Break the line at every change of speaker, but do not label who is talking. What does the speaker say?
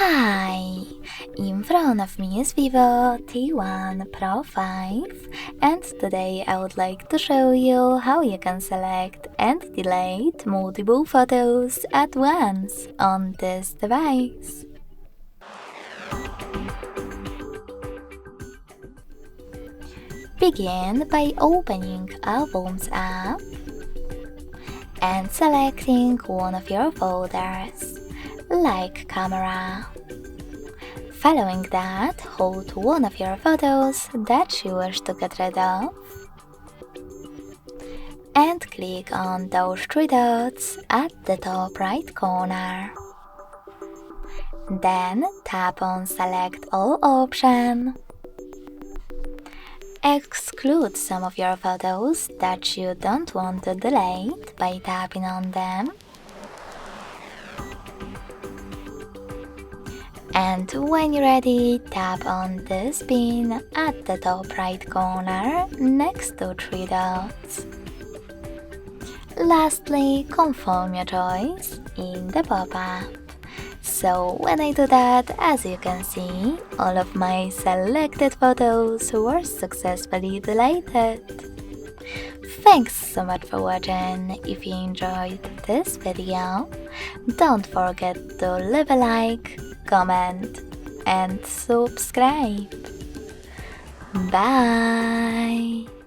Hi! In front of me is VIVO T1 Pro 5, and today I would like to show you how you can select and delete multiple photos at once on this device. Begin by opening Albums app and selecting one of your folders, like Camera. Following that, hold one of your photos that you wish to get rid of and click on those three dots at the top right corner. Then tap on Select All option. Exclude some of your photos that you don't want to delete by tapping on them. And when you're ready, tap on this pin at the top right corner next to three dots. Lastly, confirm your choice in the pop-up. So when I do that, as you can see, all of my selected photos were successfully deleted. Thanks so much for watching. If you enjoyed this video, don't forget to leave a like, comment and subscribe. Bye!